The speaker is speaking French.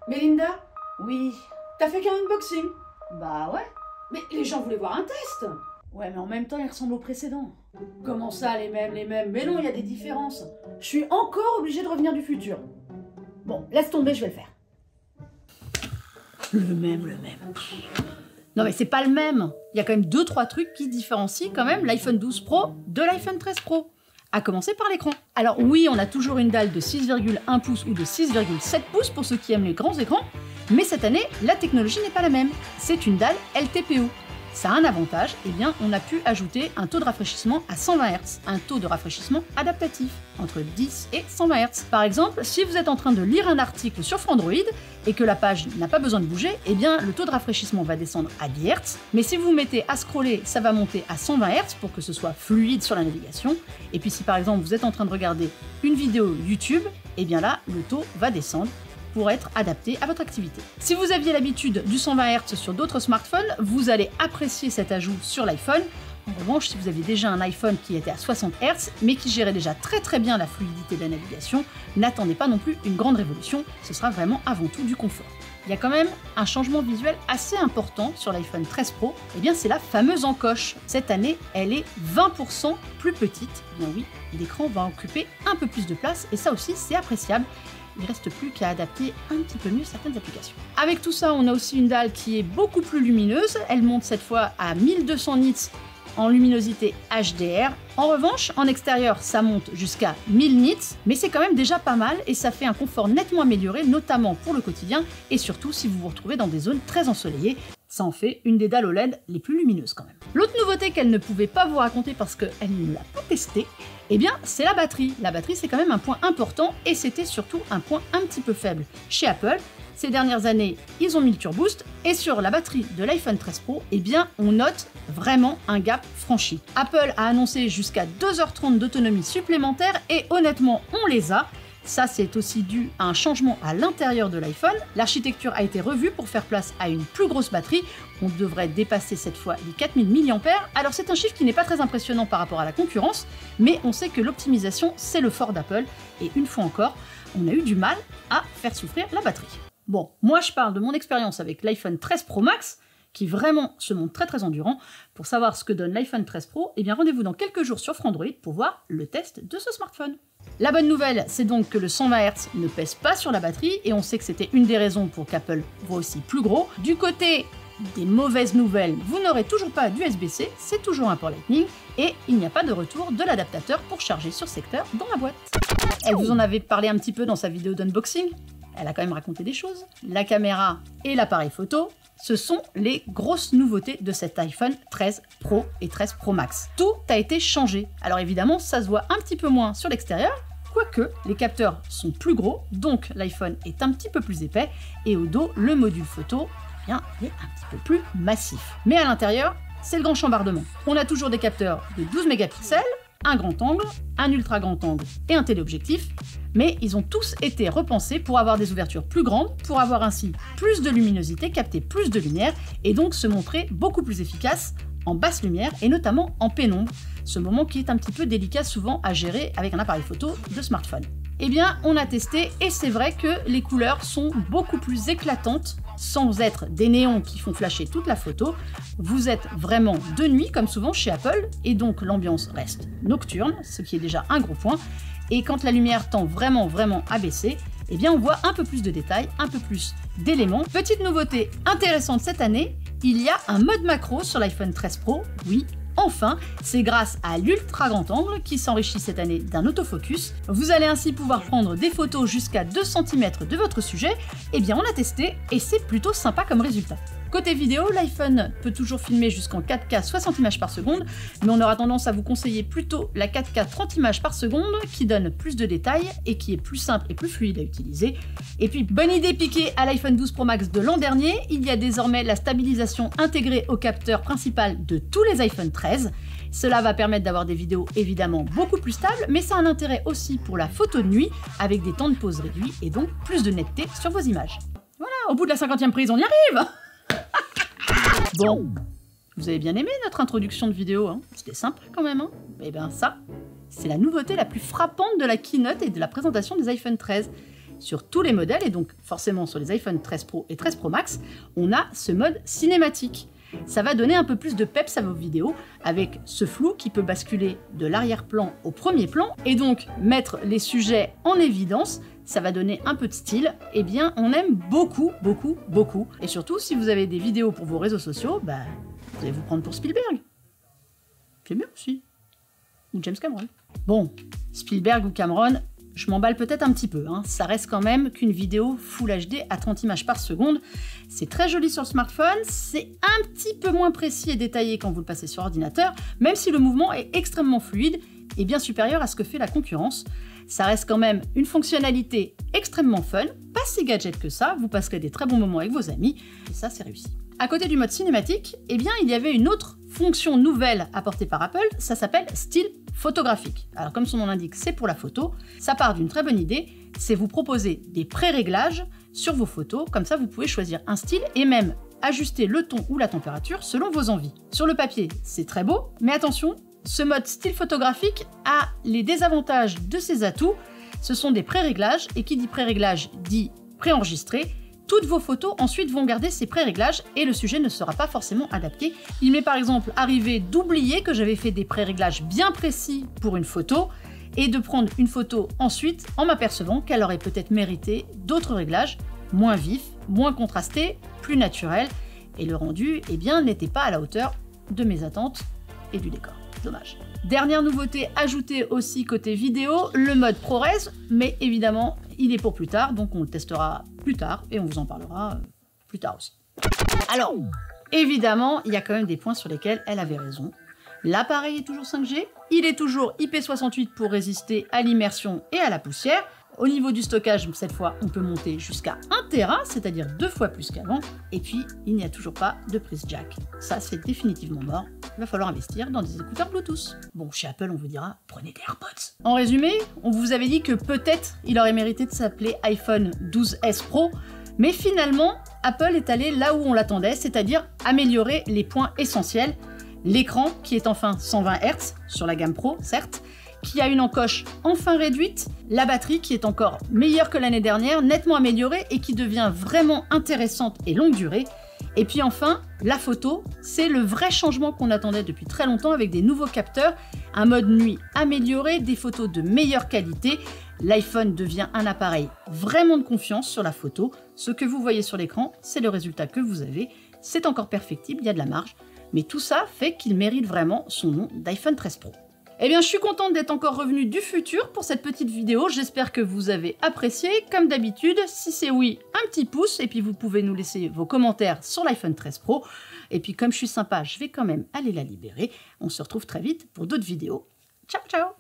Mélinda, Oui. t'as fait qu'un unboxing? Bah ouais. Mais les gens voulaient voir un test. Ouais, mais en même temps, il ressemble au précédent. Comment ça, les mêmes? Mais non, il y a des différences. Je suis encore obligée de revenir du futur. Bon, laisse tomber, je vais le faire. Le même. Non mais c'est pas le même. Il y a quand même 2-3 trucs qui différencient quand même l'iPhone 12 Pro de l'iPhone 13 Pro. À commencer par l'écran. Alors oui, on a toujours une dalle de 6,1 pouces ou de 6,7 pouces pour ceux qui aiment les grands écrans, mais cette année, la technologie n'est pas la même. C'est une dalle LTPO. Ça a un avantage, eh bien, on a pu ajouter un taux de rafraîchissement à 120 Hz, un taux de rafraîchissement adaptatif, entre 10 et 120 Hz. Par exemple, si vous êtes en train de lire un article sur Frandroid et que la page n'a pas besoin de bouger, eh bien, le taux de rafraîchissement va descendre à 10 Hz, mais si vous vous mettez à scroller, ça va monter à 120 Hz pour que ce soit fluide sur la navigation. Et puis si par exemple vous êtes en train de regarder une vidéo YouTube, eh bien là, le taux va descendre pour être adapté à votre activité. Si vous aviez l'habitude du 120 Hz sur d'autres smartphones, vous allez apprécier cet ajout sur l'iPhone. En revanche, si vous aviez déjà un iPhone qui était à 60 Hz, mais qui gérait déjà très bien la fluidité de la navigation, n'attendez pas non plus une grande révolution, ce sera vraiment avant tout du confort. Il y a quand même un changement visuel assez important sur l'iPhone 13 Pro, et bien c'est la fameuse encoche. Cette année, elle est 20% plus petite. Eh bien oui, l'écran va occuper un peu plus de place, et ça aussi c'est appréciable. Il ne reste plus qu'à adapter un petit peu mieux certaines applications. Avec tout ça, on a aussi une dalle qui est beaucoup plus lumineuse. Elle monte cette fois à 1200 nits en luminosité HDR. En revanche, en extérieur, ça monte jusqu'à 1000 nits, mais c'est quand même déjà pas mal et ça fait un confort nettement amélioré, notamment pour le quotidien et surtout si vous vous retrouvez dans des zones très ensoleillées. Ça en fait une des dalles OLED les plus lumineuses quand même. L'autre nouveauté qu'elle ne pouvait pas vous raconter parce qu'elle ne l'a pas testée, eh bien c'est la batterie. La batterie c'est quand même un point important et c'était surtout un point un petit peu faible chez Apple. Ces dernières années, ils ont mis le Turbo Boost et sur la batterie de l'iPhone 13 Pro, eh bien on note vraiment un gap franchi. Apple a annoncé jusqu'à 2h30 d'autonomie supplémentaire et honnêtement on les a. Ça, c'est aussi dû à un changement à l'intérieur de l'iPhone. L'architecture a été revue pour faire place à une plus grosse batterie. On devrait dépasser cette fois les 4000 mAh. Alors c'est un chiffre qui n'est pas très impressionnant par rapport à la concurrence, mais on sait que l'optimisation, c'est le fort d'Apple. Et une fois encore, on a eu du mal à faire souffrir la batterie. Bon, moi je parle de mon expérience avec l'iPhone 13 Pro Max, qui vraiment se montre très endurant. Pour savoir ce que donne l'iPhone 13 Pro, eh bien rendez-vous dans quelques jours sur Frandroid pour voir le test de ce smartphone. La bonne nouvelle, c'est donc que le 120 Hz ne pèse pas sur la batterie et on sait que c'était une des raisons pour qu'Apple voit aussi plus gros. Du côté des mauvaises nouvelles, vous n'aurez toujours pas d'USB-C, c'est toujours un port Lightning et il n'y a pas de retour de l'adaptateur pour charger sur secteur dans la boîte. Elle vous en avait parlé un petit peu dans sa vidéo d'unboxing, elle a quand même raconté des choses. La caméra et l'appareil photo, ce sont les grosses nouveautés de cet iPhone 13 Pro et 13 Pro Max. Tout a été changé. Alors évidemment, ça se voit un petit peu moins sur l'extérieur, quoique les capteurs sont plus gros, donc l'iPhone est un petit peu plus épais, et au dos, le module photo, eh bien, est un petit peu plus massif. Mais à l'intérieur, c'est le grand chambardement. On a toujours des capteurs de 12 mégapixels, un grand angle, un ultra grand angle et un téléobjectif, mais ils ont tous été repensés pour avoir des ouvertures plus grandes, pour avoir ainsi plus de luminosité, capter plus de lumière et donc se montrer beaucoup plus efficace en basse lumière et notamment en pénombre, ce moment qui est un petit peu délicat souvent à gérer avec un appareil photo de smartphone. Eh bien, on a testé et c'est vrai que les couleurs sont beaucoup plus éclatantes sans être des néons qui font flasher toute la photo. Vous êtes vraiment de nuit comme souvent chez Apple et donc l'ambiance reste nocturne, ce qui est déjà un gros point. Et quand la lumière tend vraiment à baisser, eh bien on voit un peu plus de détails, un peu plus d'éléments. Petite nouveauté intéressante cette année, il y a un mode macro sur l'iPhone 13 Pro, oui. Enfin, c'est grâce à l'ultra grand angle qui s'enrichit cette année d'un autofocus. Vous allez ainsi pouvoir prendre des photos jusqu'à 2 cm de votre sujet. Eh bien, on a testé et c'est plutôt sympa comme résultat. Côté vidéo, l'iPhone peut toujours filmer jusqu'en 4K 60 images par seconde, mais on aura tendance à vous conseiller plutôt la 4K 30 images par seconde qui donne plus de détails et qui est plus simple et plus fluide à utiliser. Et puis, bonne idée piquée à l'iPhone 12 Pro Max de l'an dernier, il y a désormais la stabilisation intégrée au capteur principal de tous les iPhone 13. Cela va permettre d'avoir des vidéos évidemment beaucoup plus stables, mais ça a un intérêt aussi pour la photo de nuit avec des temps de pause réduits et donc plus de netteté sur vos images. Voilà, au bout de la 50e prise, on y arrive! Bon, vous avez bien aimé notre introduction de vidéo, hein? C'était simple quand même, hein? Et bien ça, c'est la nouveauté la plus frappante de la keynote et de la présentation des iPhone 13. sur tous les modèles, et donc forcément sur les iPhone 13 Pro et 13 Pro Max, on a ce mode cinématique. Ça va donner un peu plus de peps à vos vidéos, avec ce flou qui peut basculer de l'arrière-plan au premier plan, et donc mettre les sujets en évidence. Ça va donner un peu de style. Eh bien, on aime beaucoup, beaucoup, beaucoup. Et surtout, si vous avez des vidéos pour vos réseaux sociaux, bah, vous allez vous prendre pour Spielberg. C'est bien aussi. Ou James Cameron. Bon, Spielberg ou Cameron, je m'emballe peut-être un petit peu, hein. Ça reste quand même qu'une vidéo Full HD à 30 images par seconde. C'est très joli sur le smartphone, c'est un petit peu moins précis et détaillé quand vous le passez sur ordinateur, même si le mouvement est extrêmement fluide et bien supérieur à ce que fait la concurrence. Ça reste quand même une fonctionnalité extrêmement fun, pas si gadget que ça, vous passerez des très bons moments avec vos amis, et ça c'est réussi. À côté du mode cinématique, eh bien il y avait une autre fonction nouvelle apportée par Apple, ça s'appelle style photographique. Alors comme son nom l'indique, c'est pour la photo, ça part d'une très bonne idée, c'est vous proposer des pré-réglages sur vos photos, comme ça vous pouvez choisir un style et même ajuster le ton ou la température selon vos envies. Sur le papier, c'est très beau, mais attention, ce mode style photographique a les désavantages de ses atouts, ce sont des pré-réglages, et qui dit pré-réglage dit préenregistré. Toutes vos photos ensuite vont garder ces pré-réglages et le sujet ne sera pas forcément adapté. Il m'est par exemple arrivé d'oublier que j'avais fait des pré-réglages bien précis pour une photo et de prendre une photo ensuite en m'apercevant qu'elle aurait peut-être mérité d'autres réglages moins vifs, moins contrastés, plus naturels, et le rendu, eh bien, n'était pas à la hauteur de mes attentes et du décor. Dommage. Dernière nouveauté ajoutée aussi côté vidéo, le mode ProRes, mais évidemment, il est pour plus tard, donc on le testera plus tard et on vous en parlera plus tard aussi. Alors, évidemment, il y a quand même des points sur lesquels elle avait raison. L'appareil est toujours 5G, il est toujours IP68 pour résister à l'immersion et à la poussière. Au niveau du stockage, cette fois, on peut monter jusqu'à 1 Tera, c'est-à-dire 2 fois plus qu'avant. Et puis, il n'y a toujours pas de prise jack. Ça, c'est définitivement mort. Il va falloir investir dans des écouteurs Bluetooth. Bon, chez Apple, on vous dira, prenez des AirPods. En résumé, on vous avait dit que peut-être il aurait mérité de s'appeler iPhone 12S Pro, mais finalement, Apple est allé là où on l'attendait, c'est-à-dire améliorer les points essentiels. L'écran, qui est enfin 120 Hz, sur la gamme Pro, certes, qui a une encoche enfin réduite, la batterie qui est encore meilleure que l'année dernière, nettement améliorée et qui devient vraiment intéressante et longue durée. Et puis enfin, la photo, c'est le vrai changement qu'on attendait depuis très longtemps avec des nouveaux capteurs, un mode nuit amélioré, des photos de meilleure qualité. L'iPhone devient un appareil vraiment de confiance sur la photo. Ce que vous voyez sur l'écran, c'est le résultat que vous avez. C'est encore perfectible, il y a de la marge, mais tout ça fait qu'il mérite vraiment son nom d'iPhone 13 Pro. Eh bien, je suis contente d'être encore revenue du futur pour cette petite vidéo. J'espère que vous avez apprécié. Comme d'habitude, si c'est oui, un petit pouce. Et puis, vous pouvez nous laisser vos commentaires sur l'iPhone 13 Pro. Et puis, comme je suis sympa, je vais quand même aller la libérer. On se retrouve très vite pour d'autres vidéos. Ciao, ciao!